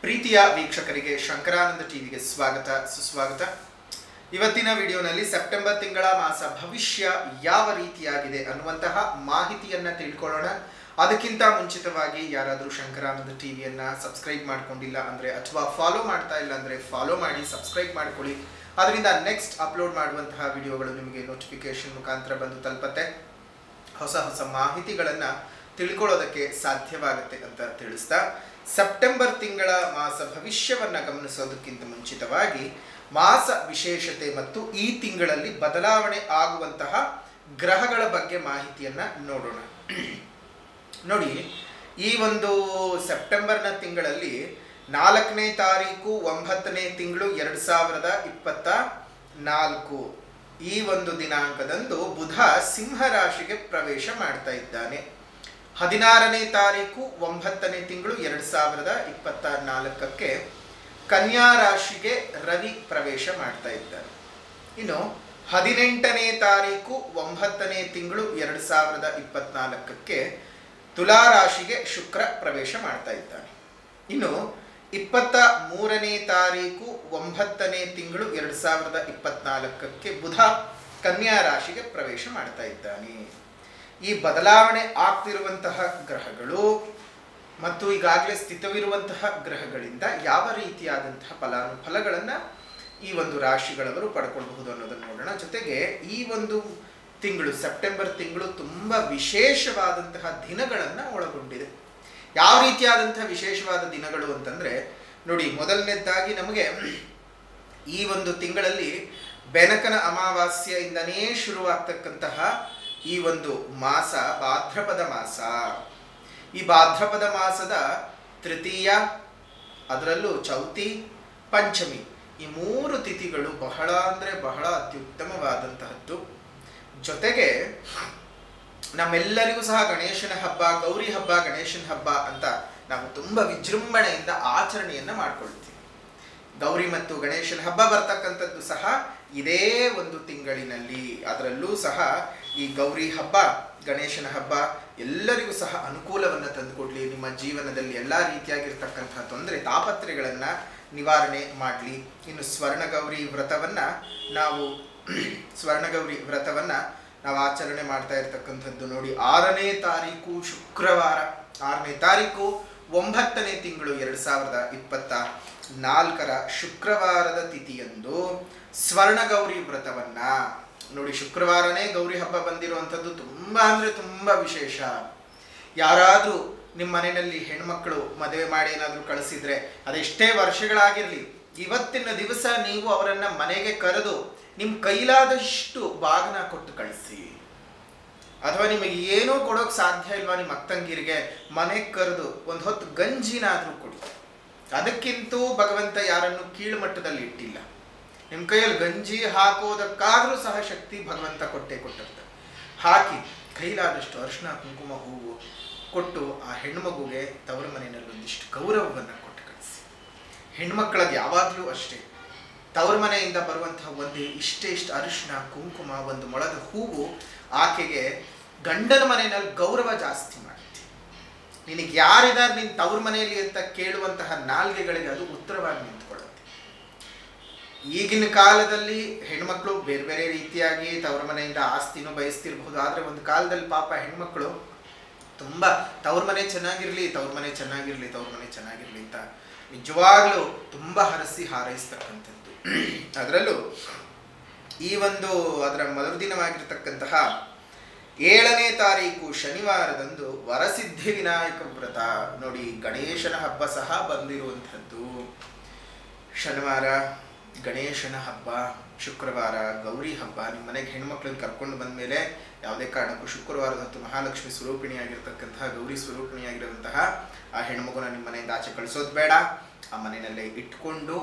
ಪ್ರೀತಿಯ ವೀಕ್ಷಕರಿಗೆ ಶಂಕರಾನಂದ ಟಿವಿಗೆ ಸ್ವಾಗತ ಸುಸ್ವಾಗತ. ಇವತ್ತಿನ ವಿಡಿಯೋನಲ್ಲಿ ಸೆಪ್ಟೆಂಬರ್ ತಿಂಗಳ ಮಾಸ ಭವಿಷ್ಯ ಯಾವ ರೀತಿಯಾಗಿದೆ ಅನ್ನುವಂತಹ ಮಾಹಿತಿಯನ್ನ ತಿಳ್ಕೊಳ್ಳೋಣ. ಅದಕ್ಕಿಂತ ಮುಂಚಿತವಾಗಿ ಯಾರಾದರೂ ಶಂಕರಾನಂದ ಟಿವಿಯನ್ನ ಸಬ್ಸ್ಕ್ರೈಬ್ ಮಾಡ್ಕೊಂಡಿಲ್ಲ ಅಂದ್ರೆ ಅಥವಾ ಫಾಲೋ ಮಾಡ್ತಾ ಇಲ್ಲ ಅಂದ್ರೆ ಫಾಲೋ ಮಾಡಿ, ಸಬ್ಸ್ಕ್ರೈಬ್ ಮಾಡ್ಕೊಳ್ಳಿ. ಅದರಿಂದ ನೆಕ್ಸ್ಟ್ ಅಪ್ಲೋಡ್ ಮಾಡುವಂತಹ ವಿಡಿಯೋಗಳು ನಿಮಗೆ ನೋಟಿಫಿಕೇಶನ್ ಮುಖಾಂತರ ಬಂದು ತಲುಪತ್ತೆ. ಹೊಸ ಹೊಸ ಮಾಹಿತಿಗಳನ್ನ ತಿಳ್ಕೊಳ್ಳೋದಕ್ಕೆ ಸಾಧ್ಯವಾಗುತ್ತೆ ಅಂತ ತಿಳಿಸ್ತಾ, ಸೆಪ್ಟೆಂಬರ್ ತಿಂಗಳ ಮಾಸ ಭವಿಷ್ಯವನ್ನ ಗಮನಿಸೋದಕ್ಕಿಂತ ಮುಂಚಿತವಾಗಿ ಮಾಸ ವಿಶೇಷತೆ ಮತ್ತು ಈ ತಿಂಗಳಲ್ಲಿ ಬದಲಾವಣೆ ಆಗುವಂತಹ ಗ್ರಹಗಳ ಬಗ್ಗೆ ಮಾಹಿತಿಯನ್ನ ನೋಡೋಣ. ನೋಡಿ, ಈ ಒಂದು ಸೆಪ್ಟೆಂಬರ್ನ ತಿಂಗಳಲ್ಲಿ 4ನೇ ತಾರೀಕು 9ನೇ ತಿಂಗಳು 2024 ಈ ಒಂದು ದಿನಾಂಕದಂದು ಬುಧ ಸಿಂಹ ರಾಶಿಗೆ ಪ್ರವೇಶ ಮಾಡ್ತಾ ಇದ್ದಾನೆ. 16ನೇ ತಾರೀಕು 9ನೇ ತಿಂಗಳು 2024 ಕನ್ಯಾ ರಾಶಿಗೆ ರವಿ ಪ್ರವೇಶ ಮಾಡ್ತಾ ಇದ್ದಾನೆ. ಇನ್ನು 18ನೇ ತಾರೀಕು 9ನೇ ತಿಂಗಳು 2024 ತುಲಾ ರಾಶಿಗೆ ಶುಕ್ರ ಪ್ರವೇಶ ಮಾಡ್ತಾ ಇದ್ದಾನೆ. ಇನ್ನು 23ನೇ ತಾರೀಕು 9ನೇ ತಿಂಗಳು 2024 ಬುಧ ಕನ್ಯಾ ರಾಶಿಗೆ ಪ್ರವೇಶ ಮಾಡ್ತಾ ಇದ್ದಾನೆ. ಈ ಬದಲಾವಣೆ ಆಗ್ತಿರುವಂತಹ ಗ್ರಹಗಳು ಮತ್ತು ಈಗಾಗಲೇ ಸ್ಥಿತವಿರುವಂತಹ ಗ್ರಹಗಳಿಂದ ಯಾವ ರೀತಿಯಾದಂತಹ ಫಲಾನುಫಲಗಳನ್ನು ಈ ಒಂದು ರಾಶಿಗಳವರು ಪಡ್ಕೊಳ್ಬಹುದು ಅನ್ನೋದನ್ನು ನೋಡೋಣ. ಜೊತೆಗೆ ಈ ಒಂದು ತಿಂಗಳು ಸೆಪ್ಟೆಂಬರ್ ತಿಂಗಳು ತುಂಬ ವಿಶೇಷವಾದಂತಹ ದಿನಗಳನ್ನು ಒಳಗೊಂಡಿದೆ. ಯಾವ ರೀತಿಯಾದಂತಹ ವಿಶೇಷವಾದ ದಿನಗಳು ಅಂತಂದ್ರೆ ನೋಡಿ, ಮೊದಲನೇದಾಗಿ ನಮಗೆ ಈ ಒಂದು ತಿಂಗಳಲ್ಲಿ ಬೆನಕನ ಅಮಾವಾಸ್ಯೆಯಿಂದನೇ ಶುರುವಾಗ್ತಕ್ಕಂತಹ ಈ ಒಂದು ಮಾಸ ಭಾದ್ರಪದ ಮಾಸ. ಈ ಭಾದ್ರಪದ ಮಾಸದ ತೃತೀಯ, ಅದರಲ್ಲೂ ಚೌತಿ, ಪಂಚಮಿ ಈ 3 ತಿಥಿಗಳು ಬಹಳ ಅಂದರೆ ಬಹಳ ಅತ್ಯುತ್ತಮವಾದಂತಹದ್ದು. ಜೊತೆಗೆ ನಮ್ಮೆಲ್ಲರಿಗೂ ಸಹ ಗಣೇಶನ ಹಬ್ಬ, ಗೌರಿ ಹಬ್ಬ, ಗಣೇಶನ ಹಬ್ಬ ಅಂತ ನಾವು ತುಂಬ ವಿಜೃಂಭಣೆಯಿಂದ ಆಚರಣೆಯನ್ನ ಮಾಡ್ಕೊಳ್ತೀವಿ. ಗೌರಿ ಮತ್ತು ಗಣೇಶನ ಹಬ್ಬ ಬರ್ತಕ್ಕಂಥದ್ದು ಸಹ ಇದೇ ಒಂದು ತಿಂಗಳಿನಲ್ಲಿ. ಅದರಲ್ಲೂ ಸಹ ಈ ಗೌರಿ ಹಬ್ಬ, ಗಣೇಶನ ಹಬ್ಬ ಎಲ್ಲರಿಗೂ ಸಹ ಅನುಕೂಲವನ್ನು ತಂದುಕೊಡ್ಲಿ, ನಿಮ್ಮ ಜೀವನದಲ್ಲಿ ಎಲ್ಲ ರೀತಿಯಾಗಿರ್ತಕ್ಕಂತಹ ತೊಂದರೆ ತಾಪತ್ರೆಗಳನ್ನ ನಿವಾರಣೆ ಮಾಡಲಿ. ಇನ್ನು ಸ್ವರ್ಣಗೌರಿ ವ್ರತವನ್ನ ನಾವು ಆಚರಣೆ ಮಾಡ್ತಾ ಇರ್ತಕ್ಕಂಥದ್ದು ನೋಡಿ, 6ನೇ ತಾರೀಕು ಶುಕ್ರವಾರ, 6ನೇ ತಾರೀಕು 9ನೇ ತಿಂಗಳು 2024 ಶುಕ್ರವಾರದ ತಿಥಿಯಂದು ಸ್ವರ್ಣಗೌರಿ ವ್ರತವನ್ನ ನೋಡಿ. ಶುಕ್ರವಾರನೇ ಗೌರಿ ಹಬ್ಬ ಬಂದಿರುವಂಥದ್ದು ತುಂಬಾ ಅಂದ್ರೆ ತುಂಬಾ ವಿಶೇಷ. ಯಾರಾದ್ರೂ ನಿಮ್ಮ ಮನೆಯಲ್ಲಿ ಹೆಣ್ಮಕ್ಳು ಮದುವೆ ಮಾಡಿ ಏನಾದ್ರೂ ಕಳಿಸಿದ್ರೆ, ಅದೆಷ್ಟೇ ವರ್ಷಗಳಾಗಿರ್ಲಿ, ಇವತ್ತಿನ ದಿವಸ ನೀವು ಅವರನ್ನ ಮನೆಗೆ ಕರೆದು ನಿಮ್ ಕೈಲಾದಷ್ಟು ಬಾಗನ ಕೊಟ್ಟು ಕಳಿಸಿ. ಅಥವಾ ನಿಮಗೆ ಏನೂ ಕೊಡೋಕ್ ಸಾಧ್ಯ ಇಲ್ವಾ ನಿಮ್ಮ ಅಕ್ಕಂಗಿರಿಗೆ, ಮನೆಗೆ ಕರೆದು ಒಂದು ಹೊತ್ತು ಗಂಜಿನಾದ್ರೂ ಕೊಡಿ. ಅದಕ್ಕಿಂತೂ ಭಗವಂತ ಯಾರನ್ನು ಕೀಳು ಮಟ್ಟದಲ್ಲಿ ಇಟ್ಟಿಲ್ಲ. ನಿಮ್ಮ ಕೈಯಲ್ಲಿ ಗಂಜಿ ಹಾಕೋದಕ್ಕಾದ್ರೂ ಸಹ ಶಕ್ತಿ ಭಗವಂತ ಕೊಟ್ಟಿರ್ತಾರೆ. ಹಾಕಿ ಕೈಲಾದಷ್ಟು ಅರಿಶಿನ ಕುಂಕುಮ ಹೂವು ಕೊಟ್ಟು ಆ ಹೆಣ್ಮಗುಗೆ ತವರ ಮನೆಯಲ್ಲಿ ಒಂದಿಷ್ಟು ಗೌರವವನ್ನು ಕೊಟ್ಟು ಕಳಿಸಿ. ಹೆಣ್ಮಕ್ಳದ್ದು ಯಾವಾಗಲೂ ಅಷ್ಟೇ, ತವರ ಮನೆಯಿಂದ ಬರುವಂತಹ ಇಷ್ಟು ಅರಿಶಿನ ಕುಂಕುಮ, ಒಂದು ಮೊಳದ ಹೂವು ಆಕೆಗೆ ಗಂಡನ ಮನೆಯಲ್ಲಿ ಗೌರವ ಜಾಸ್ತಿ ಮಾಡುತ್ತೆ. ನಿನಗೆ ಯಾರಿದ್ದಾರೆ ನಿನ್ನ ತವರ ಮನೆಯಲ್ಲಿ ಅಂತ ಕೇಳುವಂತಹ ನಾಲ್ಗೆಗಳಿಗೆ ಅದು ಉತ್ತರವಾಗಿ ನಿಂತ್ಕೊಳ್ಳುತ್ತೆ. ಈಗಿನ ಕಾಲದಲ್ಲಿ ಹೆಣ್ಮಕ್ಳು ಬೇರೆ ಬೇರೆ ರೀತಿಯಾಗಿ ತವರ ಮನೆಯಿಂದ ಆಸ್ತಿನೂ ಬಯಸ್ತಿರ್ಬಹುದು. ಆದರೆ ಒಂದು ಕಾಲದಲ್ಲಿ ಪಾಪ ಹೆಣ್ಮಕ್ಳು ತುಂಬ ತವ್ರ ಮನೆ ಚೆನ್ನಾಗಿರ್ಲಿ ಅಂತ ನಿಜವಾಗ್ಲೂ ತುಂಬ ಹರಸಿ ಹಾರೈಸ್ತಕ್ಕಂಥದ್ದು. ಅದರಲ್ಲೂ ಈ ಒಂದು ಅದರ ಮರುದಿನವಾಗಿರ್ತಕ್ಕಂತಹ 7ನೇ ತಾರೀಕು ಶನಿವಾರದಂದು ವರಸಿದ್ಧಿ ವಿನಾಯಕ ವ್ರತ ನೋಡಿ, ಗಣೇಶನ ಹಬ್ಬ ಸಹ ಬಂದಿರುವಂಥದ್ದು. ಶನಿವಾರ ಗಣೇಶನ ಹಬ್ಬ, ಶುಕ್ರವಾರ ಗೌರಿ ಹಬ್ಬ. ನಿಮ್ಮ ಮನೆಗೆ ಹೆಣ್ಮಕ್ಳನ್ನ ಕರ್ಕೊಂಡು ಬಂದ ಮೇಲೆ ಯಾವುದೇ ಕಾರಣಕ್ಕೂ ಶುಕ್ರವಾರದ ಹೊತ್ತು ಮಹಾಲಕ್ಷ್ಮಿ ಸ್ವರೂಪಿಣಿಯಾಗಿರ್ತಕ್ಕಂತಹ, ಗೌರಿ ಸ್ವರೂಪಿಣಿಯಾಗಿರುವಂತಹ ಆ ಹೆಣ್ಮಗುನ ನಿಮ್ಮ ಮನೆಯಿಂದ ಆಚೆ ಕಳಿಸೋದು ಬೇಡ. ಆ ಮನೆಯಲ್ಲೇ ಇಟ್ಕೊಂಡು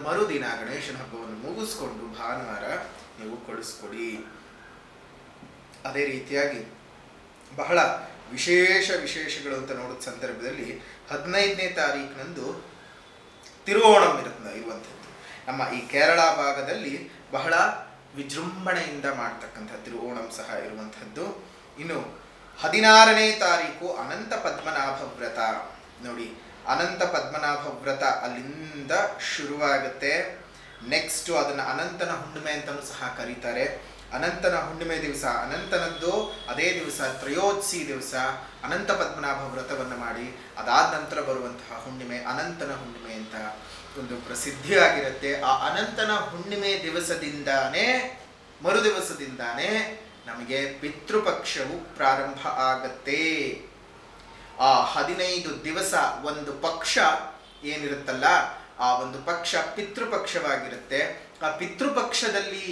ಮರುದಿನ ಗಣೇಶನ ಹಬ್ಬವನ್ನು ಮುಗಿಸ್ಕೊಂಡು ಭಾನುವಾರ ನೀವು ಕಳಿಸ್ಕೊಡಿ. ಅದೇ ರೀತಿಯಾಗಿ ಬಹಳ ವಿಶೇಷಗಳು ಅಂತ ನೋಡೋದ ಸಂದರ್ಭದಲ್ಲಿ 15ನೇ ತಾರೀಕಿನಂದು ತಿರುವೋಣಂ ಇರುವಂಥದ್ದು. ನಮ್ಮ ಈ ಕೇರಳ ಭಾಗದಲ್ಲಿ ಬಹಳ ವಿಜೃಂಭಣೆಯಿಂದ ಮಾಡ್ತಕ್ಕಂಥ ತಿರುವೋಣಂ ಸಹ ಇರುವಂಥದ್ದು. ಇನ್ನು 16ನೇ ತಾರೀಕು ಅನಂತ ಪದ್ಮನಾಭ ವ್ರತ ನೋಡಿ. ಅನಂತ ಪದ್ಮನಾಭ ವ್ರತ ಅಲ್ಲಿಂದ ಶುರುವಾಗುತ್ತೆ. ನೆಕ್ಸ್ಟು ಅದನ್ನು ಅನಂತನ ಹುಣ್ಣಿಮೆ ಅಂತಲೂ ಸಹ ಕರೀತಾರೆ. ಅನಂತನ ಹುಣ್ಣಿಮೆ ದಿವಸ, ಅನಂತನದ್ದು ಅದೇ ದಿವಸ ತ್ರಯೋದಶಿ ದಿವಸ ಅನಂತ ಪದ್ಮನಾಭ ವ್ರತವನ್ನು ಮಾಡಿ ಅದಾದ ನಂತರ ಬರುವಂತಹ ಹುಣ್ಣಿಮೆ ಅನಂತನ ಹುಣ್ಣಿಮೆ ಅಂತ ಒಂದು ಪ್ರಸಿದ್ಧಿಯಾಗಿರುತ್ತೆ. ಆ ಅನಂತನ ಹುಣ್ಣಿಮೆ ದಿವಸದಿಂದಾನೇ, ಮರುದಿವಸದಿಂದಾನೇ ನಮಗೆ ಪಿತೃಪಕ್ಷವು ಪ್ರಾರಂಭ ಆಗತ್ತೆ. ಆ 15 ದಿವಸ ಒಂದು ಪಕ್ಷ ಏನಿರುತ್ತಲ್ಲ, ಆ ಒಂದು ಪಕ್ಷ ಪಿತೃಪಕ್ಷವಾಗಿರುತ್ತೆ. ಆ ಪಿತೃಪಕ್ಷದಲ್ಲಿ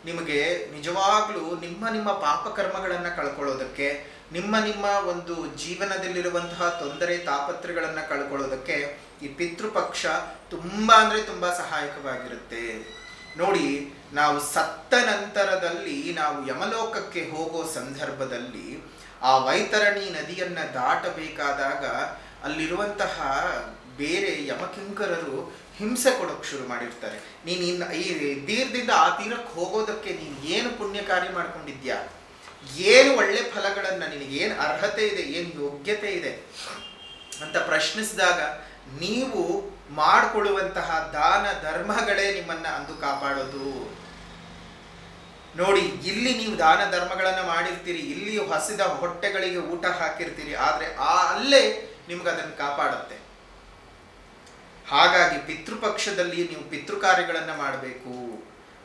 ನಿಮಗೆ ನಿಜವಾಗ್ಲೂ ನಿಮ್ಮ ಪಾಪಕರ್ಮಗಳನ್ನು ಕಳ್ಕೊಳ್ಳೋದಕ್ಕೆ, ನಿಮ್ಮ ಒಂದು ಜೀವನದಲ್ಲಿರುವಂತಹ ತೊಂದರೆ ತಾಪತ್ರೆಗಳನ್ನು ಕಳ್ಕೊಳ್ಳೋದಕ್ಕೆ ಈ ಪಿತೃಪಕ್ಷ ತುಂಬ ಸಹಾಯಕವಾಗಿರುತ್ತೆ. ನೋಡಿ, ನಾವು ಸತ್ತ ನಂತರದಲ್ಲಿ ನಾವು ಯಮಲೋಕಕ್ಕೆ ಹೋಗೋ ಸಂದರ್ಭದಲ್ಲಿ ಆ ವೈತರಣಿ ನದಿಯನ್ನು ದಾಟಬೇಕಾದಾಗ ಅಲ್ಲಿರುವಂತಹ ಬೇರೆ ಯಮಕಿಂಕರರು ಹಿಂಸೆ ಕೊಡೋಕೆ ಶುರು ಮಾಡಿರ್ತಾರೆ. ನೀನು ಈ ತೀರದಿಂದ ಆ ತೀರಕ್ಕೆ ಹೋಗೋದಕ್ಕೆ ನೀನು ಏನು ಪುಣ್ಯ ಕಾರ್ಯ ಮಾಡ್ಕೊಂಡಿದ್ಯಾ, ಏನು ಒಳ್ಳೆ ಫಲಗಳನ್ನು, ನಿನಗೇನು ಅರ್ಹತೆ ಇದೆ, ಏನು ಯೋಗ್ಯತೆ ಇದೆ ಅಂತ ಪ್ರಶ್ನಿಸಿದಾಗ ನೀವು ಮಾಡಿಕೊಳ್ಳುವಂತಹ ದಾನ ಧರ್ಮಗಳೇ ನಿಮ್ಮನ್ನ ಅಂದು ಕಾಪಾಡೋದು. ನೋಡಿ, ಇಲ್ಲಿ ನೀವು ದಾನ ಧರ್ಮಗಳನ್ನು ಮಾಡಿರ್ತೀರಿ, ಇಲ್ಲಿ ಹಸಿದ ಹೊಟ್ಟೆಗಳಿಗೆ ಊಟ ಹಾಕಿರ್ತೀರಿ, ಆದರೆ ಅಲ್ಲೇ ನಿಮ್ಗೆ ಅದನ್ನು ಕಾಪಾಡುತ್ತೆ. ಹಾಗಾಗಿ ಪಿತೃಪಕ್ಷದಲ್ಲಿ ನೀವು ಪಿತೃ ಕಾರ್ಯಗಳನ್ನು ಮಾಡಬೇಕು.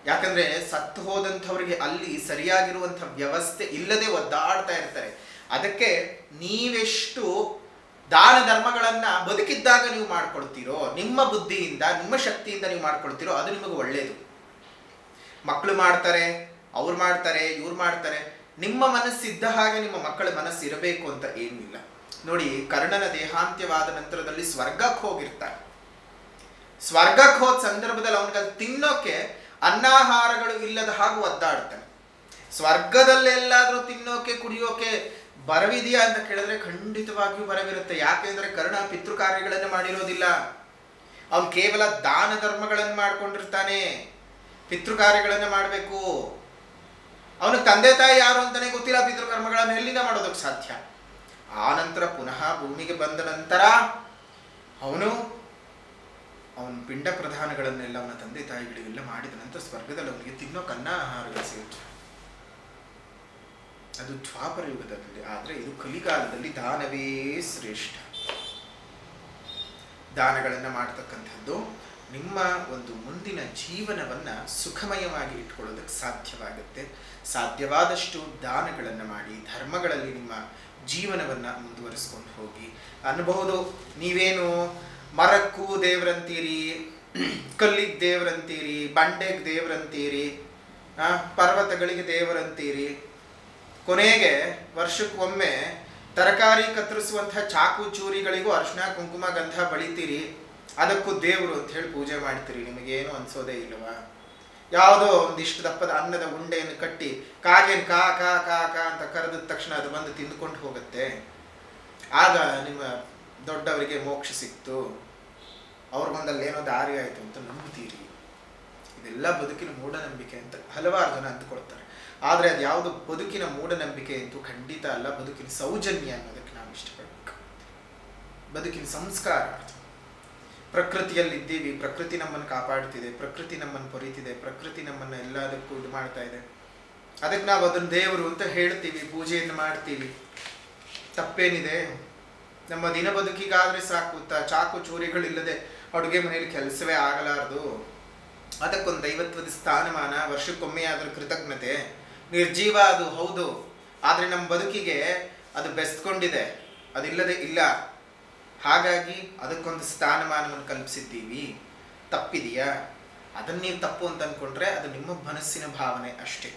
ಯಾಕಂದ್ರೆ ಸತ್ತು ಹೋದಂಥವ್ರಿಗೆ ಅಲ್ಲಿ ಸರಿಯಾಗಿರುವಂಥ ವ್ಯವಸ್ಥೆ ಇಲ್ಲದೆ ಒದ್ದಾಡ್ತಾ ಇರ್ತಾರೆ. ಅದಕ್ಕೆ ನೀವೆಷ್ಟು ದಾನ ಧರ್ಮಗಳನ್ನು ಬದುಕಿದ್ದಾಗ ನೀವು ಮಾಡ್ಕೊಳ್ತೀರೋ, ನಿಮ್ಮ ಬುದ್ಧಿಯಿಂದ ನಿಮ್ಮ ಶಕ್ತಿಯಿಂದ ನೀವು ಮಾಡ್ಕೊಳ್ತೀರೋ, ಅದು ನಿಮಗೆ ಒಳ್ಳೆಯದು. ಮಕ್ಕಳು ಮಾಡ್ತಾರೆ, ಅವ್ರು ಮಾಡ್ತಾರೆ, ಇವ್ರು ಮಾಡ್ತಾರೆ, ನಿಮ್ಮ ಮನಸ್ಸಿದ್ದ ಹಾಗೆ ನಿಮ್ಮ ಮಕ್ಕಳ ಮನಸ್ಸು ಇರಬೇಕು ಅಂತ ಏನಿಲ್ಲ. ನೋಡಿ, ಕರ್ಣನ ದೇಹಾಂತ್ಯವಾದ ನಂತರದಲ್ಲಿ ಸ್ವರ್ಗಕ್ಕೆ ಹೋಗಿರ್ತಾರೆ. ಸ್ವರ್ಗಕ್ಕೆ ಹೋದ ಸಂದರ್ಭದಲ್ಲಿ ಅವನಿಗೆ ತಿನ್ನೋಕೆ ಅನ್ನಾಹಾರಗಳು ಇಲ್ಲದ ಹಾಗೂ ಒದ್ದಾಡ್ತಾನೆ. ಸ್ವರ್ಗದಲ್ಲೆಲ್ಲಾದ್ರೂ ತಿನ್ನೋಕೆ ಕುಡಿಯೋಕೆ ಬರವಿದೆಯಾ ಅಂತ ಕೇಳಿದ್ರೆ ಖಂಡಿತವಾಗಿಯೂ ಬರವಿರುತ್ತೆ. ಯಾಕೆಂದ್ರೆ ಕರ್ಣ ಪಿತೃ ಕಾರ್ಯಗಳನ್ನು ಮಾಡಿರೋದಿಲ್ಲ, ಅವನು ಕೇವಲ ದಾನ ಧರ್ಮಗಳನ್ನು ಮಾಡ್ಕೊಂಡಿರ್ತಾನೆ. ಪಿತೃ ಕಾರ್ಯಗಳನ್ನು ಮಾಡಬೇಕು, ಅವನಿಗೆ ತಂದೆ ತಾಯಿ ಯಾರು ಅಂತಾನೆ ಗೊತ್ತಿಲ್ಲ. ಪಿತೃಕರ್ಮಗಳನ್ನು ಎಲ್ಲಿಂದ ಮಾಡೋದಕ್ಕೆ ಸಾಧ್ಯ? ಆ ನಂತರ ಪುನಃ ಭೂಮಿಗೆ ಬಂದ ನಂತರ ಅವನ ಪಿಂಡ ಪ್ರಧಾನಗಳನ್ನೆಲ್ಲ ಅವನ ತಂದೆ ತಾಯಿಗಳಿಗೆಲ್ಲ ಮಾಡಿದ ನಂತರ ಸ್ವರ್ಗದಲ್ಲಿ ಅವನಿಗೆ ತಿನ್ನೋಕೆ ಅನ್ನಾಹಾರಗಳು ಸಿಗುತ್ತೆ. ಅದು ದ್ವಾಪರ ಯುಗದಲ್ಲಿ. ಆದರೆ ಇದು ಕಲಿಕಾಲದಲ್ಲಿ ದಾನವೇ ಶ್ರೇಷ್ಠ. ದಾನಗಳನ್ನು ಮಾಡ್ತಕ್ಕಂಥದ್ದು ನಿಮ್ಮ ಒಂದು ಮುಂದಿನ ಜೀವನವನ್ನು ಸುಖಮಯವಾಗಿ ಇಟ್ಕೊಳ್ಳೋದಕ್ಕೆ ಸಾಧ್ಯವಾಗುತ್ತೆ. ಸಾಧ್ಯವಾದಷ್ಟು ದಾನಗಳನ್ನು ಮಾಡಿ ಧರ್ಮಗಳಲ್ಲಿ ನಿಮ್ಮ ಜೀವನವನ್ನು ಮುಂದುವರಿಸ್ಕೊಂಡು ಹೋಗಿ. ಅನ್ನಬಹುದು, ನೀವೇನು ಮರಕ್ಕೂ ದೇವರಂತೀರಿ, ಕಲ್ಲಿಗೆ ದೇವರಂತೀರಿ, ಬಂಡೆಗೆ ದೇವರಂತೀರಿ, ಪರ್ವತಗಳಿಗೆ ದೇವರಂತೀರಿ, ಕೊನೆಗೆ ವರ್ಷಕ್ಕೊಮ್ಮೆ ತರಕಾರಿ ಕತ್ತರಿಸುವಂತಹ ಚಾಕು ಚೂರಿಗಳಿಗೂ ಅರಿಶಿನ ಕುಂಕುಮ ಗಂಧ ಬಳಿತೀರಿ, ಅದಕ್ಕೂ ದೇವರು ಅಂತ ಹೇಳಿ ಪೂಜೆ ಮಾಡ್ತೀರಿ. ನಿಮಗೇನು ಅನ್ಸೋದೇ ಇಲ್ಲವಾ? ಯಾವುದೋ ಒಂದಿಷ್ಟು ದಪ್ಪದ ಅನ್ನದ ಉಂಡೆಯನ್ನು ಕಟ್ಟಿ ಕಾಗೇನು ಕಾ ಕಾ ಕಾ ಕಾ ಅಂತ ಕರೆದ ತಕ್ಷಣ ಅದು ಬಂದು ತಿಂದುಕೊಂಡು ಹೋಗುತ್ತೆ. ಆಗ ನಿಮ್ಮ ದೊಡ್ಡವರಿಗೆ ಮೋಕ್ಷ ಸಿಕ್ತು, ಅವ್ರ ಬಂದಲ್ಲಿ ಏನೋ ದಾರಿ ಆಯಿತು ಅಂತ ನಂಬುತ್ತೀರಿ. ಇದೆಲ್ಲ ಬದುಕಿನ ಮೂಢನಂಬಿಕೆ ಅಂತ ಹಲವಾರು ಜನ ಅಂದುಕೊಳ್ತಾರೆ. ಆದರೆ ಅದು ಯಾವುದು ಬದುಕಿನ ಮೂಢನಂಬಿಕೆ ಅಂತೂ ಖಂಡಿತ ಅಲ್ಲ. ಬದುಕಿನ ಸೌಜನ್ಯ ಅನ್ನೋದಕ್ಕೆ ನಾವು ಇಷ್ಟಪಡಬೇಕು. ಬದುಕಿನ ಸಂಸ್ಕಾರ. ಪ್ರಕೃತಿಯಲ್ಲಿದ್ದೀವಿ, ಪ್ರಕೃತಿ ನಮ್ಮನ್ನು ಕಾಪಾಡ್ತಿದೆ, ಪ್ರಕೃತಿ ನಮ್ಮನ್ನು ಪೊರಿತಿದೆ, ಪ್ರಕೃತಿ ನಮ್ಮನ್ನು ಎಲ್ಲದಕ್ಕೂ ಇದು ಮಾಡ್ತಾ ಇದೆ. ಅದಕ್ಕೆ ನಾವು ಅದನ್ನು ದೇವರು ಅಂತ ಹೇಳ್ತೀವಿ, ಪೂಜೆಯನ್ನು ಮಾಡ್ತೀವಿ. ತಪ್ಪೇನಿದೆ? ನಮ್ಮ ದಿನ ಬದುಕಿಗಾದರೆ ಸಾಕು. ಚಾಕು ಚೂರಿಗಳಿಲ್ಲದೆ ಅಡುಗೆ ಮನೆಯಲ್ಲಿ ಕೆಲಸವೇ ಆಗಲಾರದು. ಅದಕ್ಕೊಂದು ದೈವತ್ವದ ಸ್ಥಾನಮಾನ, ವರ್ಷಕ್ಕೊಮ್ಮೆ ಆದರೂ ಕೃತಜ್ಞತೆ. ನಿರ್ಜೀವ ಅದು ಹೌದು, ಆದರೆ ನಮ್ಮ ಬದುಕಿಗೆ ಅದು ಬೆಸ್ಕೊಂಡಿದೆ, ಅದಿಲ್ಲದೆ ಇಲ್ಲ. ಹಾಗಾಗಿ ಅದಕ್ಕೊಂದು ಸ್ಥಾನಮಾನವನ್ನು ಕಲ್ಪಿಸಿದ್ದೀವಿ. ತಪ್ಪಿದೆಯಾ? ಅದನ್ನು ನೀವು ತಪ್ಪು ಅಂತ ಅಂದ್ಕೊಂಡ್ರೆ ಅದು ನಿಮ್ಮ ಮನಸ್ಸಿನ ಭಾವನೆ ಅಷ್ಟೇ.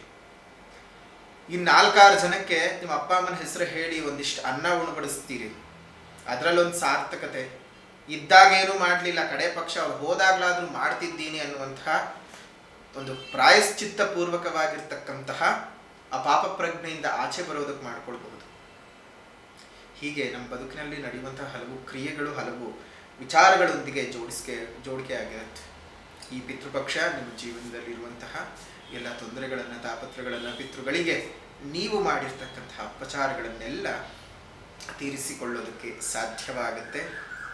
ಇನ್ನು 4-6 ಜನಕ್ಕೆ ನಿಮ್ಮ ಅಪ್ಪ ಅಮ್ಮನ ಹೆಸರು ಹೇಳಿ ಒಂದಿಷ್ಟು ಅನ್ನ ಉಣಬಡಿಸ್ತೀರಿ, ಅದರಲ್ಲೊಂದು ಸಾರ್ಥಕತೆ. ಇದ್ದಾಗೇನು ಮಾಡಲಿಲ್ಲ, ಕಡೆ ಪಕ್ಷ ಅವ್ರು ಹೋದಾಗ್ಲಾದ್ರೂ ಮಾಡ್ತಿದ್ದೀನಿ ಅನ್ನುವಂತಹ ಒಂದು ಪ್ರಾಯಶ್ಚಿತ್ತ ಪೂರ್ವಕವಾಗಿರ್ತಕ್ಕಂತಹ ಆ ಪಾಪ ಪ್ರಜ್ಞೆಯಿಂದ ಆಚೆ ಬರೋದಕ್ಕೆ ಮಾಡ್ಕೊಳ್ಬಹುದು. ಹೀಗೆ ನಮ್ಮ ಬದುಕಿನಲ್ಲಿ ನಡೆಯುವಂತಹ ಹಲವು ಕ್ರಿಯೆಗಳು, ಹಲವು ವಿಚಾರಗಳೊಂದಿಗೆ ಜೋಡಿಕೆ ಆಗಿರುತ್ತೆ. ಈ ಪಿತೃಪಕ್ಷ ನಿಮ್ಮ ಜೀವನದಲ್ಲಿರುವಂತಹ ಎಲ್ಲ ತೊಂದರೆಗಳನ್ನು, ತಾಪತ್ರಗಳನ್ನು, ಪಿತೃಗಳಿಗೆ ನೀವು ಮಾಡಿರ್ತಕ್ಕಂತಹ ಅಪಚಾರಗಳನ್ನೆಲ್ಲ ತೀರಿಸಿಕೊಳ್ಳೋದಕ್ಕೆ ಸಾಧ್ಯವಾಗುತ್ತೆ.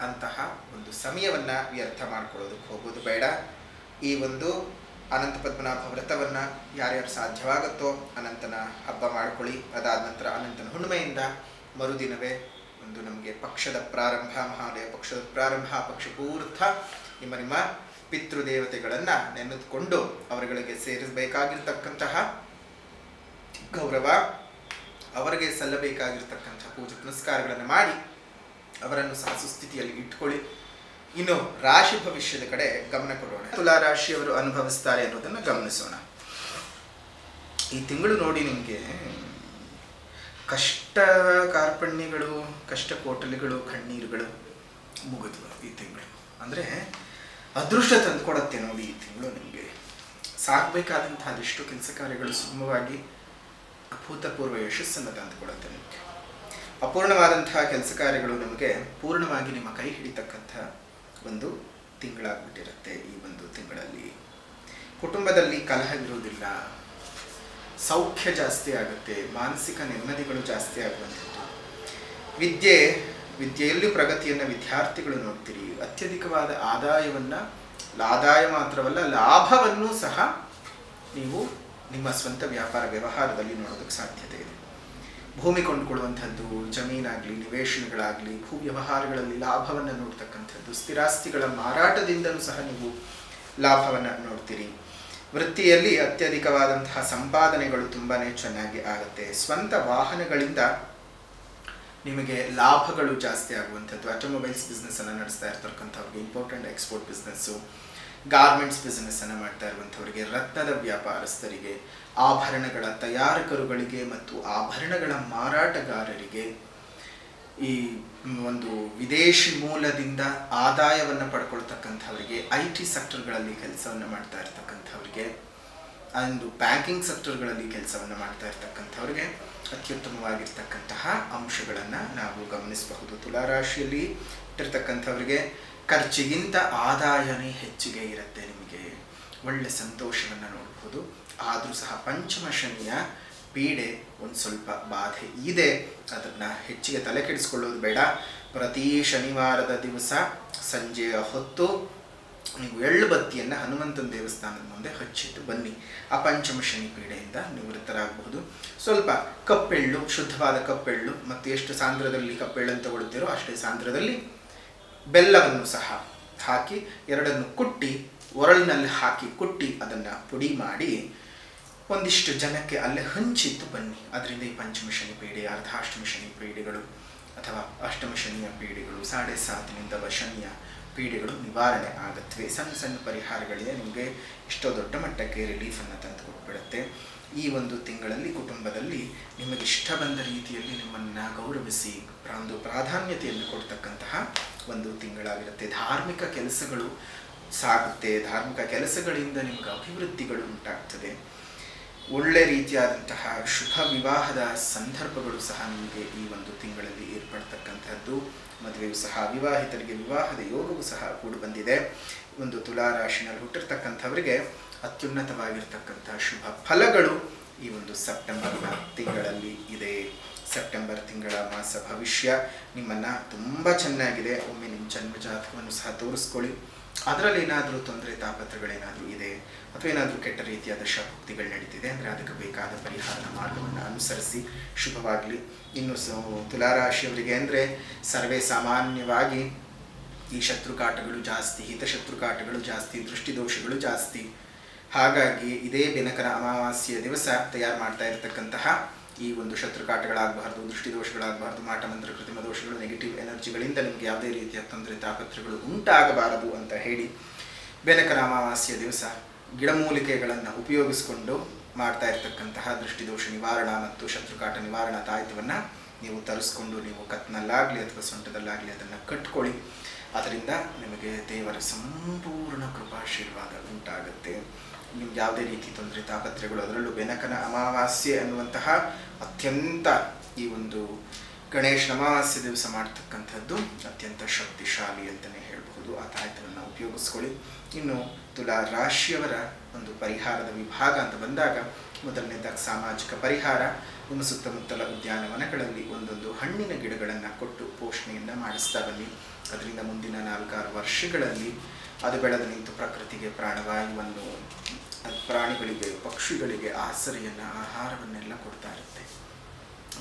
ಅಂತಹ ಒಂದು ಸಮಯವನ್ನು ವ್ಯರ್ಥ ಮಾಡ್ಕೊಳ್ಳೋದಕ್ಕೆ ಹೋಗೋದು ಬೇಡ. ಈ ಒಂದು ಅನಂತ ಪದ್ಮನಾಭ ವ್ರತವನ್ನು ಯಾರ್ಯಾರು ಸಾಧ್ಯವಾಗುತ್ತೋ ಅನಂತನ ಹಬ್ಬ ಮಾಡ್ಕೊಳ್ಳಿ. ಅದಾದ ನಂತರ ಅನಂತನ ಹುಣ್ಣಿಮೆಯಿಂದ ಮರುದಿನವೇ ಒಂದು ನಮಗೆ ಪಕ್ಷದ ಪ್ರಾರಂಭ, ಮಹಾಲಯ ಪಕ್ಷದ ಪ್ರಾರಂಭ. ಪಕ್ಷ ಪೂರ್ಥ ನಿಮ್ಮ ನಿಮ್ಮ ಪಿತೃದೇವತೆಗಳನ್ನು ನೆನೆದುಕೊಂಡು ಅವರುಗಳಿಗೆ ಸೇರಿಸಬೇಕಾಗಿರ್ತಕ್ಕಂತಹ ಗೌರವ, ಅವರಿಗೆ ಸಲ್ಲಬೇಕಾಗಿರ್ತಕ್ಕಂಥ ಪೂಜೆ ಪುನಸ್ಕಾರಗಳನ್ನು ಮಾಡಿ ಅವರನ್ನು ಸಹ ಸುಸ್ಥಿತಿಯಲ್ಲಿ ಇಟ್ಕೊಳ್ಳಿ. ಇನ್ನು ರಾಶಿ ಭವಿಷ್ಯದ ಕಡೆ ಗಮನ ಕೊಡೋಣ. ತುಲಾ ರಾಶಿಯವರು ಅನುಭವಿಸ್ತಾರೆ ಅನ್ನೋದನ್ನು ಗಮನಿಸೋಣ. ಈ ತಿಂಗಳು ನೋಡಿ ನಿಮಗೆ ಕಷ್ಟ ಕಾರ್ಪಣ್ಯಗಳು, ಕಷ್ಟ ಕೋಟಲಿಗಳು, ಕಣ್ಣೀರುಗಳು ಮುಗಿದ್ವು. ಈ ತಿಂಗಳು ಅಂದರೆ ಅದೃಷ್ಟ ತಂದುಕೊಡತ್ತೆ ನೋಡಿ. ಈ ತಿಂಗಳು ನಿಮಗೆ ಸಾಗಬೇಕಾದಂತಹ ಅದೆಷ್ಟು ಕೆಲಸ ಕಾರ್ಯಗಳು ಸುಗಮವಾಗಿ ಅಭೂತಪೂರ್ವ ಯಶಸ್ಸನ್ನು ತಂದುಕೊಡುತ್ತೆ. ನಿಮಗೆ ಅಪೂರ್ಣವಾದಂತಹ ಕೆಲಸ ಕಾರ್ಯಗಳು ನಮಗೆ ಪೂರ್ಣವಾಗಿ ನಿಮ್ಮ ಕೈ ಹಿಡಿತಕ್ಕಂಥ ಒಂದು ತಿಂಗಳಾಗ್ಬಿಟ್ಟಿರುತ್ತೆ. ಈ ಒಂದು ತಿಂಗಳಲ್ಲಿ ಕುಟುಂಬದಲ್ಲಿ ಕಲಹವಿರುವುದಿಲ್ಲ, ಸೌಖ್ಯ ಜಾಸ್ತಿ ಆಗುತ್ತೆ, ಮಾನಸಿಕ ನೆಮ್ಮದಿಗಳು ಜಾಸ್ತಿ ಆಗುವಂಥದ್ದು. ವಿದ್ಯೆಯಲ್ಲಿ ಪ್ರಗತಿಯನ್ನು ವಿದ್ಯಾರ್ಥಿಗಳು ನೋಡ್ತೀರಿ. ಅತ್ಯಧಿಕವಾದ ಆದಾಯ ಮಾತ್ರವಲ್ಲ, ಲಾಭವನ್ನು ಸಹ ನೀವು ನಿಮ್ಮ ಸ್ವಂತ ವ್ಯಾಪಾರ ವ್ಯವಹಾರದಲ್ಲಿ ನೋಡೋದಕ್ಕೆ ಸಾಧ್ಯತೆ ಇದೆ. ಭೂಮಿ ಕೊಂಡುಕೊಳ್ಳುವಂಥದ್ದು, ಜಮೀನಾಗಲಿ, ನಿವೇಶನಗಳಾಗಲಿ, ಭೂ ವ್ಯವಹಾರಗಳಲ್ಲಿ ಲಾಭವನ್ನು ನೋಡ್ತಕ್ಕಂಥದ್ದು, ಸ್ಥಿರಾಸ್ತಿಗಳ ಮಾರಾಟದಿಂದಲೂ ಸಹ ನೀವು ಲಾಭವನ್ನು ನೋಡ್ತೀರಿ. ವೃತ್ತಿಯಲ್ಲಿ ಅತ್ಯಧಿಕವಾದಂತಹ ಸಂಪಾದನೆಗಳು ತುಂಬಾ ಚೆನ್ನಾಗಿ ಆಗುತ್ತೆ. ಸ್ವಂತ ವಾಹನಗಳಿಂದ ನಿಮಗೆ ಲಾಭಗಳು ಜಾಸ್ತಿ ಆಗುವಂಥದ್ದು. ಆಟೋಮೊಬೈಲ್ಸ್ ಬಿಸ್ನೆಸ್ಸನ್ನು ನಡೆಸ್ತಾ ಇರ್ತಕ್ಕಂಥವ್ರಿಗೆ, import and export business, garments ಬಿಸ್ನೆಸ್ಸನ್ನು ಮಾಡ್ತಾ ಇರುವಂಥವರಿಗೆ, ರತ್ನದ ವ್ಯಾಪಾರಸ್ಥರಿಗೆ, ಆಭರಣಗಳ ತಯಾರಕರುಗಳಿಗೆ ಮತ್ತು ಆಭರಣಗಳ ಮಾರಾಟಗಾರರಿಗೆ, ಈ ಒಂದು ವಿದೇಶಿ ಮೂಲದಿಂದ ಆದಾಯವನ್ನು ಪಡ್ಕೊಳ್ತಕ್ಕಂಥವರಿಗೆ, IT ಸೆಕ್ಟರ್ಗಳಲ್ಲಿ ಕೆಲಸವನ್ನು ಮಾಡ್ತಾ ಇರ್ತಕ್ಕಂಥವ್ರಿಗೆ, ಒಂದು ಬ್ಯಾಂಕಿಂಗ್ ಸೆಕ್ಟರ್ಗಳಲ್ಲಿ ಕೆಲಸವನ್ನು ಮಾಡ್ತಾ ಇರ್ತಕ್ಕಂಥವ್ರಿಗೆ ಅತ್ಯುತ್ತಮವಾಗಿರ್ತಕ್ಕಂತಹ ಅಂಶಗಳನ್ನು ನಾವು ಗಮನಿಸಬಹುದು. ತುಲಾರಾಶಿಯಲ್ಲಿ ಇಟ್ಟಿರ್ತಕ್ಕಂಥವ್ರಿಗೆ ಖರ್ಚಿಗಿಂತ ಆದಾಯನೇ ಹೆಚ್ಚಿಗೆ ಇರುತ್ತೆ. ನಿಮಗೆ ಒಳ್ಳೆ ಸಂತೋಷವನ್ನು ನೋಡಬಹುದು. ಆದರೂ ಸಹ ಪಂಚಮ ಶನಿಯ ಪೀಡೆ ಒಂದು ಸ್ವಲ್ಪ ಬಾಧೆ ಇದೆ. ಅದನ್ನು ಹೆಚ್ಚಿಗೆ ತಲೆ ಕೆಡಿಸ್ಕೊಳ್ಳೋದು ಬೇಡ. ಪ್ರತಿ ಶನಿವಾರದ ದಿವಸ ಸಂಜೆಯ ಹೊತ್ತು ನೀವು ಎಳ್ಳು ಬತ್ತಿಯನ್ನು ಹನುಮಂತನ ದೇವಸ್ಥಾನದ ಮುಂದೆ ಹಚ್ಚಿಟ್ಟು ಬನ್ನಿ. ಆ ಪಂಚಮ ಶನಿ ಪೀಡೆಯಿಂದ ನಿವೃತ್ತರಾಗಬಹುದು. ಸ್ವಲ್ಪ ಕಪ್ಪೆಳ್ಳು, ಶುದ್ಧವಾದ ಕಪ್ಪೆಳ್ಳು, ಮತ್ತು ಎಷ್ಟು ಸಾಂದ್ರದಲ್ಲಿ ಕಪ್ಪೆಳ್ಳನ್ನು ತಗೊಳ್ತೀರೋ ಅಷ್ಟೇ ಸಾಂದ್ರದಲ್ಲಿ ಬೆಲ್ಲವನ್ನು ಸಹ ಹಾಕಿ ಎರಡನ್ನು ಕುಟ್ಟಿ, ಒರಳಿನಲ್ಲಿ ಹಾಕಿ ಕುಟ್ಟಿ ಅದನ್ನು ಪುಡಿ ಮಾಡಿ ಒಂದಿಷ್ಟು ಜನಕ್ಕೆ ಅಲ್ಲೇ ಹಂಚಿತ್ತು ಬನ್ನಿ. ಅದರಿಂದ ಈ ಪಂಚಮ ಶನಿ ಪೀಡೆ, ಅರ್ಧಾಷ್ಟಮಿ ಶನಿ ಪೀಡೆಗಳು ಅಥವಾ ಅಷ್ಟಮ ಶನಿಯ ಪೀಡೆಗಳು, 7.5 ಶನಿಯ ಪೀಡೆಗಳು ನಿವಾರಣೆ ಆಗುತ್ತವೆ. ಸಣ್ಣ ಸಣ್ಣ ಪರಿಹಾರಗಳೇ ನಿಮಗೆ ಎಷ್ಟೋ ದೊಡ್ಡ ಮಟ್ಟಕ್ಕೆ ರಿಲೀಫನ್ನು ತಂದು ಕೊಟ್ಬಿಡುತ್ತೆ. ಈ ಒಂದು ತಿಂಗಳಲ್ಲಿ ಕುಟುಂಬದಲ್ಲಿ ನಿಮಗೆ ಇಷ್ಟ ಬಂದ ರೀತಿಯಲ್ಲಿ ನಿಮ್ಮನ್ನು ಗೌರವಿಸಿ ಒಂದು ಪ್ರಾಧಾನ್ಯತೆಯನ್ನು ಕೊಡ್ತಕ್ಕಂತಹ ಒಂದು ತಿಂಗಳಾಗಿರುತ್ತೆ. ಧಾರ್ಮಿಕ ಕೆಲಸಗಳು ಸಾಗುತ್ತೆ. ಧಾರ್ಮಿಕ ಕೆಲಸಗಳಿಂದ ನಿಮಗೆ ಅಭಿವೃದ್ಧಿಗಳು ಉಂಟಾಗ್ತದೆ. ಒಳ್ಳೆ ರೀತಿಯಾದಂತಹ ಶುಭ ವಿವಾಹದ ಸಂದರ್ಭಗಳು ಸಹ ನಿಮಗೆ ಈ ಒಂದು ತಿಂಗಳಲ್ಲಿ ಏರ್ಪಡ್ತಕ್ಕಂಥದ್ದು. ಮದುವೆಯೂ ಸಹ, ವಿವಾಹಿತರಿಗೆ ವಿವಾಹದ ಯೋಗವೂ ಸಹ ಕೂಡಿ ಬಂದಿದೆ. ಒಂದು ತುಲಾರಾಶಿನಲ್ಲಿ ಹುಟ್ಟಿರ್ತಕ್ಕಂಥವರಿಗೆ ಅತ್ಯುನ್ನತವಾಗಿರ್ತಕ್ಕಂಥ ಶುಭ ಫಲಗಳು ಈ ಒಂದು ಸೆಪ್ಟೆಂಬರ್ ತಿಂಗಳಲ್ಲಿ ಇದೆ. ಸೆಪ್ಟೆಂಬರ್ ತಿಂಗಳ ಮಾಸ ಭವಿಷ್ಯ ನಿಮ್ಮನ್ನು ತುಂಬ ಚೆನ್ನಾಗಿದೆ. ಒಮ್ಮೆ ನಿಮ್ಮ ಜನ್ಮ ಜಾತಕವನ್ನು ಸಹ ತೋರಿಸ್ಕೊಳ್ಳಿ. ಅದರಲ್ಲಿ ಏನಾದರೂ ತೊಂದರೆ ತಾಪತ್ರಗಳೇನಾದರೂ ಇದೆ ಅಥವಾ ಏನಾದರೂ ಕೆಟ್ಟ ರೀತಿಯ ದಶಾಭುಕ್ತಿಗಳು ನಡೀತಿದೆ ಅಂದರೆ ಅದಕ್ಕೆ ಬೇಕಾದ ಪರಿಹಾರ ಮಾರ್ಗವನ್ನು ಅನುಸರಿಸಿ ಶುಭವಾಗಲಿ. ಇನ್ನು ತುಲಾರಾಶಿಯವರಿಗೆ ಅಂದರೆ ಸರ್ವೇ ಸಾಮಾನ್ಯವಾಗಿ ಈ ಶತ್ರುಕಾಟಗಳು ಜಾಸ್ತಿ, ಹಿತಶತ್ರುಕಾಟಗಳು ಜಾಸ್ತಿ, ದೃಷ್ಟಿದೋಷಗಳು ಜಾಸ್ತಿ. ಹಾಗಾಗಿ ಇದೇ ಬೆನಕರ ಅಮಾವಾಸ್ಯೆಯ ದಿವಸ ತಯಾರು ಮಾಡ್ತಾ ಇರತಕ್ಕಂತಹ ಈ ಒಂದು ಶತ್ರುಕಾಟಗಳಾಗಬಾರ್ದು, ದೃಷ್ಟಿದೋಷಗಳಾಗಬಾರ್ದು, ಮಾಟಮಂತ್ರ ಕೃತಿಮ ದೋಷಗಳು, ನೆಗೆಟಿವ್ ಎನರ್ಜಿಗಳಿಂದ ನಿಮಗೆ ಯಾವುದೇ ರೀತಿಯ ತೊಂದರೆ ತಾಪತ್ರಗಳು ಉಂಟಾಗಬಾರದು ಅಂತ ಹೇಳಿ ಬೆನಕರ ಅಮಾವಾಸ್ಯೆಯ ದಿವಸ ಗಿಡಮೂಲಿಕೆಗಳನ್ನು ಉಪಯೋಗಿಸಿಕೊಂಡು ಮಾಡ್ತಾ ಇರ್ತಕ್ಕಂತಹ ದೃಷ್ಟಿದೋಷ ನಿವಾರಣಾ ಮತ್ತು ಶತ್ರುಕಾಟ ನಿವಾರಣಾ ತಾಯಿತವನ್ನು ನೀವು ತರಿಸ್ಕೊಂಡು ನೀವು ಕತ್ನಲ್ಲಾಗಲಿ ಅಥವಾ ಸೊಂಟದಲ್ಲಾಗಲಿ ಅದನ್ನು ಕಟ್ಕೊಳ್ಳಿ. ಅದರಿಂದ ನಿಮಗೆ ದೇವರ ಸಂಪೂರ್ಣ ಕೃಪಾಶೀರ್ವಾದ ಉಂಟಾಗುತ್ತೆ. ನಿಮ್ಗೆ ಯಾವುದೇ ರೀತಿ ತೊಂದರೆ ತಾಪತ್ರೆಗಳು, ಅದರಲ್ಲೂ ಬೆನಕನ ಅಮಾವಾಸ್ಯೆ ಅನ್ನುವಂತಹ ಅತ್ಯಂತ ಈ ಒಂದು ಗಣೇಶನ ಅಮಾವಾಸ್ಯೆ ದಿವಸ ಮಾಡ್ತಕ್ಕಂಥದ್ದು ಅತ್ಯಂತ ಶಕ್ತಿಶಾಲಿ ಅಂತಲೇ ಹೇಳಬಹುದು. ಆ ತಾಯಿತವನ್ನು ಉಪಯೋಗಿಸ್ಕೊಳ್ಳಿ. ಇನ್ನು ತುಲಾ ರಾಶಿಯವರ ಒಂದು ಪರಿಹಾರದ ವಿಭಾಗ ಅಂತ ಬಂದಾಗ ಮೊದಲನೇದಾಗಿ ಸಾಮಾಜಿಕ ಪರಿಹಾರ. ನಿಮ್ಮ ಸುತ್ತಮುತ್ತಲ ಉದ್ಯಾನವನಗಳಲ್ಲಿ ಒಂದೊಂದು ಹಣ್ಣಿನ ಗಿಡಗಳನ್ನು ಕೊಟ್ಟು ಪೋಷಣೆಯನ್ನು ಮಾಡಿಸ್ತಾ ಬನ್ನಿ. ಅದರಿಂದ ಮುಂದಿನ 4-6 ವರ್ಷಗಳಲ್ಲಿ ಅದು ಬೆಳೆದು ನಿಂತು ಪ್ರಕೃತಿಗೆ ಪ್ರಾಣವಾಯುವನ್ನು, ಪ್ರಾಣಿಗಳಿಗೆ, ಪಕ್ಷಿಗಳಿಗೆ ಆಸರೆಯನ್ನು, ಆಹಾರವನ್ನೆಲ್ಲ ಕೊಡ್ತಾ ಇರುತ್ತೆ.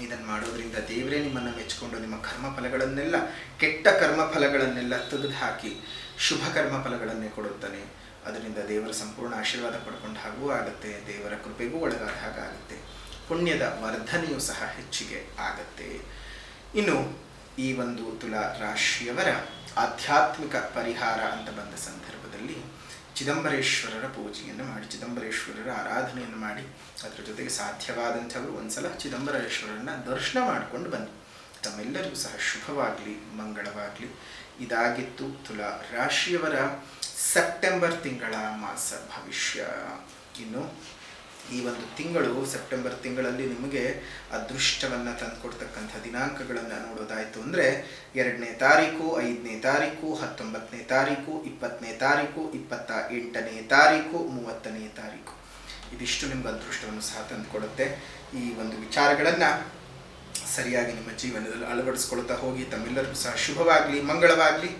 ಇದನ್ನು ಮಾಡೋದ್ರಿಂದ ದೇವರೇ ನಿಮ್ಮನ್ನು ಮೆಚ್ಚಿಕೊಂಡು ನಿಮ್ಮ ಕರ್ಮಫಲಗಳನ್ನೆಲ್ಲ, ಕೆಟ್ಟ ಕರ್ಮಫಲಗಳನ್ನೆಲ್ಲ ತೆಗೆದು ಹಾಕಿ ಶುಭ ಕರ್ಮಫಲಗಳನ್ನೇ ಕೊಡುತ್ತಾನೆ. ಅದರಿಂದ ದೇವರ ಸಂಪೂರ್ಣ ಆಶೀರ್ವಾದ ಪಡ್ಕೊಂಡು ಹಾಗೂ ಆಗುತ್ತೆ, ದೇವರ ಕೃಪೆಗೂ ಒಳಗಾದ ಹಾಗಾಗುತ್ತೆ, ಪುಣ್ಯದ ವರ್ಧನೆಯೂ ಸಹ ಹೆಚ್ಚಿಗೆ ಆಗತ್ತೆ. ಇನ್ನು ಈ ಒಂದು ತುಲಾ ರಾಶಿಯವರ ಆಧ್ಯಾತ್ಮಿಕ ಪರಿಹಾರ ಅಂತ ಬಂದ ಸಂದರ್ಭದಲ್ಲಿ ಚಿದಂಬರೇಶ್ವರರ ಪೂಜೆಯನ್ನು ಮಾಡಿ, ಚಿದಂಬರೇಶ್ವರರ ಆರಾಧನೆಯನ್ನು ಮಾಡಿ, ಅದರ ಜೊತೆಗೆ ಸಾಧ್ಯವಾದಂಥವರು ಒಂದ್ಸಲ ಚಿದಂಬರೇಶ್ವರರನ್ನ ದರ್ಶನ ಮಾಡಿಕೊಂಡು ಬನ್ನಿ. ತಮ್ಮೆಲ್ಲರಿಗೂ ಸಹ ಶುಭವಾಗಲಿ, ಮಂಗಳವಾಗಲಿ. ಇದಾಗಿತ್ತು ತುಲಾ ರಾಶಿಯವರ ಸೆಪ್ಟೆಂಬರ್ ತಿಂಗಳ ಮಾಸ ಭವಿಷ್ಯ. ಇನ್ನು ಈ ಒಂದು ತಿಂಗಳು, ಸೆಪ್ಟೆಂಬರ್ ತಿಂಗಳಲ್ಲಿ ನಿಮಗೆ ಅದೃಷ್ಟವನ್ನು ತಂದುಕೊಡ್ತಕ್ಕಂಥ ದಿನಾಂಕಗಳನ್ನು ನೋಡೋದಾಯಿತು ಅಂದರೆ 2ನೇ ತಾರೀಕು, 5ನೇ ತಾರೀಕು, 19ನೇ ತಾರೀಕು, 20ನೇ ತಾರೀಕು, 28ನೇ ತಾರೀಕು, 30ನೇ ತಾರೀಕು. ಇದಿಷ್ಟು ನಿಮ್ಗೆ ಅದೃಷ್ಟವನ್ನು ಸಹ ತಂದುಕೊಡುತ್ತೆ. ಈ ಒಂದು ವಿಚಾರಗಳನ್ನು ಸರಿಯಾಗಿ ನಿಮ್ಮ ಜೀವನದಲ್ಲಿ ಅಳವಡಿಸ್ಕೊಳ್ತಾ ಹೋಗಿ. ತಮ್ಮೆಲ್ಲರಿಗೂ ಸಹ ಶುಭವಾಗಲಿ, ಮಂಗಳವಾಗಲಿ.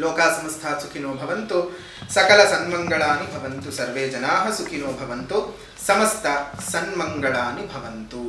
ಲೋಕಾ ಸಮಸ್ತ ಸುಖಿನೋ ಭವಂತು, ಸಕಲ ಸನ್ಮಂಗಳಾನಿ ಭವಂತು, ಸರ್ವೇ ಜನಾಃ ಸುಖಿನೋ ಭವಂತು, ಸಮಸ್ತ ಸನ್ಮಂಗಳಾನಿ ಭವಂತು.